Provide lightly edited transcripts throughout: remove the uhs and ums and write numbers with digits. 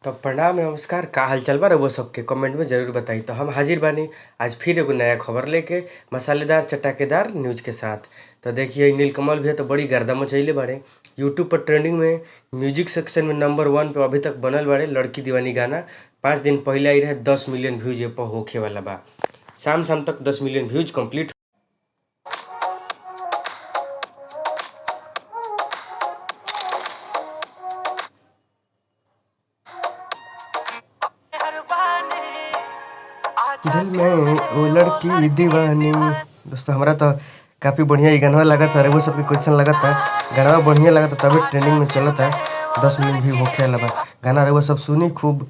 तो प्रणाम नमस्कार, का हालचाल बा रउआ सबके कमेंट में ज़रूर बताई। तो हम हाजिर बानी आज फिर एगो नया खबर लेके मसालेदार चटाकेदार न्यूज़ के साथ। तो देखिए नीलकमल भैया तो बड़ी गर्दा मचैले बाड़े। यूट्यूब पर ट्रेंडिंग में म्यूजिक सेक्शन में नंबर 1 पे अभी तक बनल बाड़े लड़की दीवानी गाना। 5 दिन पहले आई रहे 10 मिलियन व्यूज ये पर होखे वाला बा। शाम शाम तक 10 मिलियन व्यूज कंप्लीट। दिल में वो लड़की दीवानी। दोस्तों हमारा तो काफ़ी बढ़िया ये गाना लगा था। वो सबके क्वेश्चन लगा था गाना बढ़िया लगा था तभी ट्रेंडिंग में चला था। 10 मिलियन भी होखे लगा गाना रउआ सब सुनी खूब।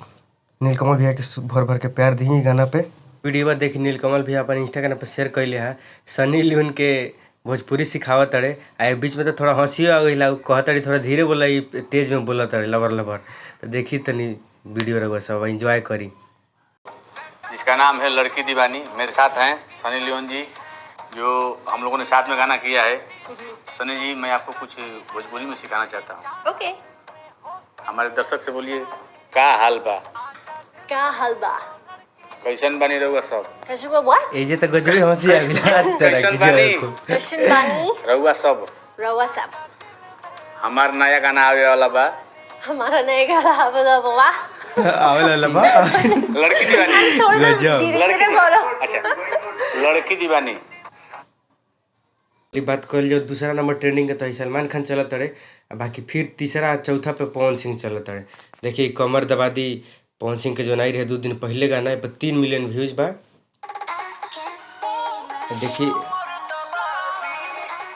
नीलकमल भैया के भर भर के प्यार दी गाना पे। वीडियो देखी नीलकमल भैया अपन इंस्टाग्राम पे शेयर कैले हैं। सनी लियोन के भोजपुरी सिखावत तड़े। आ बीच में तो थोड़ा हंसियो आ गई कहतड़ी थोड़ा धीरे बोला तेज में बोला तड़े लबर लबर। तो देखी तनी वीडियो रउआ सब एंजॉय करी। जिसका नाम है लड़की दीवानी। मेरे साथ हैं सनी लियोन जी, जो हम लोगों ने साथ में गाना किया है। सनी जी, मैं आपको कुछ भोजपुरी में सिखाना चाहता हूँ। ओके। हमारे दर्शक से बोलिए, का हाल बा? का हाल बा? कैसन बनी रहुआ सब? कैसन बा? व्हाट? एजे तो गजबे हंसी आ गई। कैसन बनी? कैसन बनी? रहुआ सब। रहुआ सब। हमार नया गाना आवे वाला बा। हमारा नया गाना आवे वाला बा। आवे वाला बा। लड़की दीवानी। लड़की बोलो। अच्छा, लड़की दीवानी। बात कर जो दूसरा नंबर ट्रेंडिंग का तो सलमान खान चलत रहे। बाकी फिर तीसरा चौथा पे पवन सिंह चलत रहे। देखिए कमर दबा दी पवन सिंह के जो आई रहे 2 दिन पहले गाना है पर 3 मिलियन व्यूज बा। देखिए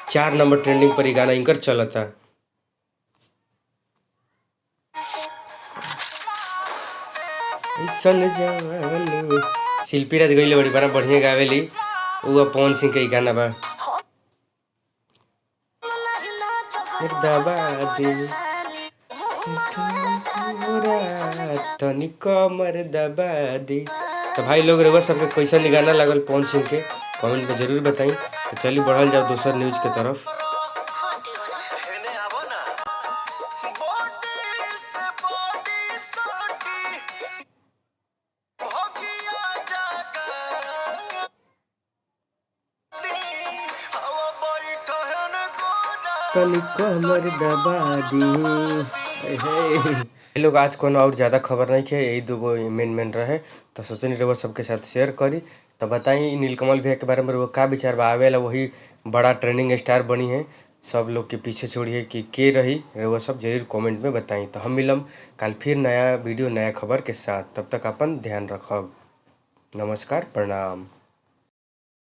4 नंबर ट्रेंडिंग पर ये गाना इनकर चलता। शिल्पी राज गईले बड़ी बड़ा बढ़िया गावेली। वो पवन सिंह के गाना बा। तनी कमर दबा दी। तो भाई लोग रउआ सबके कैसन गाना लागल पवन सिंह के कमेंट में जरूर बताई। तो चलिए बढ़ल जाओ दूसर न्यूज के तरफ। तनी कमर दबा दी। लोग आज कोनो और ज़्यादा खबर नहीं है, यही 2 मेन रहे। तो सोचनी रउआ सबके साथ शेयर करी। तो बताई नीलकमल भैया के बारे में का विचार बा। आवेला वही बड़ा ट्रेंडिंग स्टार बनी है। सब लोग के पीछे छोड़िए कि के रही रउआ सब जरूर कमेंट में बताई। तो हम मिलम कल फिर नया वीडियो नया खबर के साथ। तब तक अपन ध्यान रखब। नमस्कार प्रणाम।